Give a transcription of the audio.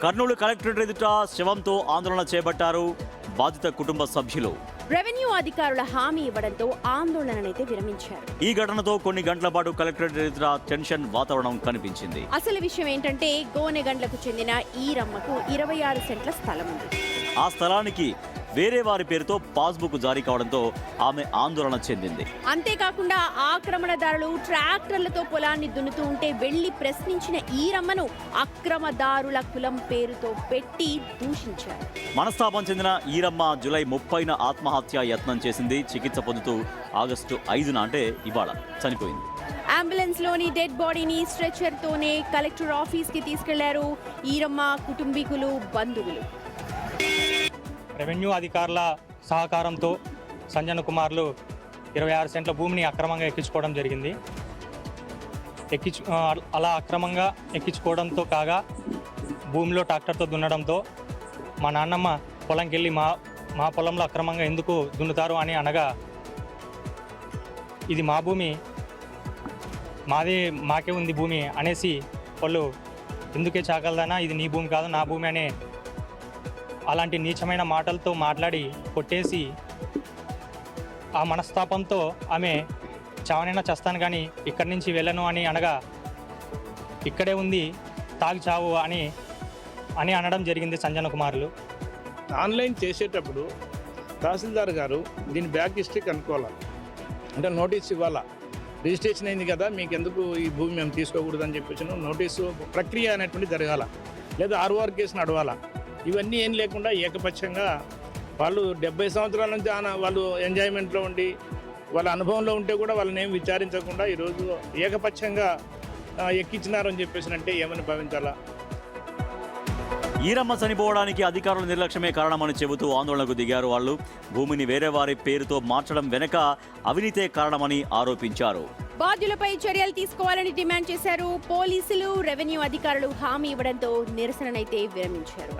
Kurnool collectorate ఎదుట శవంతో ఆందోళన చేపట్టారు బాధిత కుటుంబ సభ్యులు. రెవెన్యూ అధికారుల హామీ ఇవ్వడంతో ఆందోళననైతే విరమించారు. ఈ ఘటనతో కొన్ని గంటల పాటు కలెక్టరేట్ ఎదుట టెన్షన్ వాతావరణం కనిపించింది. అసలు విషయం ఏంటంటే గోనెగండ్లకు చెందిన ఈరమ్మకు 26 సెంట్ల స్థలం ఉంది. ఆ స్థలానికి వేరే వారి పేరుతో పాస్బుక్ జారీ కావడంతో ఆమె ఆందోళన చెందింది. అంతేకాకుండా ఆక్రమణదారులు ట్రాక్టర్లతో పొలాన్ని దున్నుతూ ఉంటే వెళ్లి ప్రశ్నించిన ఈరమ్మను అక్రమదారుల కులం పేరుతో పెట్టి దూషించారు. మనస్తాపం చెందిన ఈరమ్మ జూలై 30న ఆత్మహత్య యత్నం చేసింది. చికిత్స పొందుతూ ఆగస్టు 5న అంటే ఇవాళ చనిపోయింది. అంబులెన్స్ లోని డెడ్ బాడీని స్ట్రెచర్ తోనే కలెక్టర్ ఆఫీస్ కి తీసుకెళ్లారు ఈరమ్మ కుటుంబీకులు, బంధువులు. రెవెన్యూ అధికారుల సహకారంతో సంజన కుమార్లు 26 సెంట్ల భూమిని అక్రమంగా ఎక్కించుకోవడం జరిగింది. అలా అక్రమంగా ఎక్కించుకోవడంతో కాగా భూమిలో ట్రాక్టర్తో దున్నడంతో మా నాన్నమ్మ పొలంకి వెళ్ళి మా పొలంలో అక్రమంగా ఎందుకు దున్నుతారు అని అనగా, ఇది మా భూమి, మాకే ఉంది భూమి అనేసి వాళ్ళు ఎందుకే చాకలదానా, ఇది నీ భూమి కాదు నా భూమి అనే అలాంటి నీచమైన మాటలతో మాట్లాడి కొట్టేసి, ఆ మనస్తాపంతో ఆమె చావనైనా చేస్తాను కానీ ఇక్కడి నుంచి వెళ్ళను అని అనగా, ఇక్కడే ఉంది తాగి చావు అని అనడం జరిగింది సంజన కుమారులు. ఆన్లైన్ చేసేటప్పుడు తహసీల్దార్ గారు దీని బ్యాక్ హిస్టరీ కనుక్కోవాలి, అంటే నోటీస్ ఇవ్వాలా, రిజిస్ట్రేషన్ అయింది కదా మీకు ఎందుకు ఈ భూమి మేము తీసుకోకూడదని చెప్పేసి నోటీసు ప్రక్రియ అనేటువంటి జరగాల, లేదా ఆర్ఓఆర్ కేసు నడవాలా. ఇవన్నీ ఏం లేకుండా ఏకపక్షంగా వాళ్ళు 70 సంవత్సరాల నుంచి వాళ్ళు ఎంజాయ్మెంట్లో ఉండి వాళ్ళ అనుభవంలో ఉంటే కూడా వాళ్ళని ఏం విచారించకుండా ఈరోజు ఏకపక్షంగా ఎక్కించినారని చెప్పేసి అంటే ఏమని భావించాలా. ఈరమ్మ చనిపోవడానికి అధికారుల నిర్లక్ష్యమే కారణమని చెబుతూ ఆందోళనకు దిగారు వాళ్ళు. భూమిని వేరే వారి పేరుతో మార్చడం వెనక అవినీతే కారణమని ఆరోపించారు. బాధ్యులపై చర్యలు తీసుకోవాలని డిమాండ్ చేశారు. పోలీసులు, రెవెన్యూ అధికారులు హామీ ఇవ్వడంతో నిరసననైతే విరమించారు.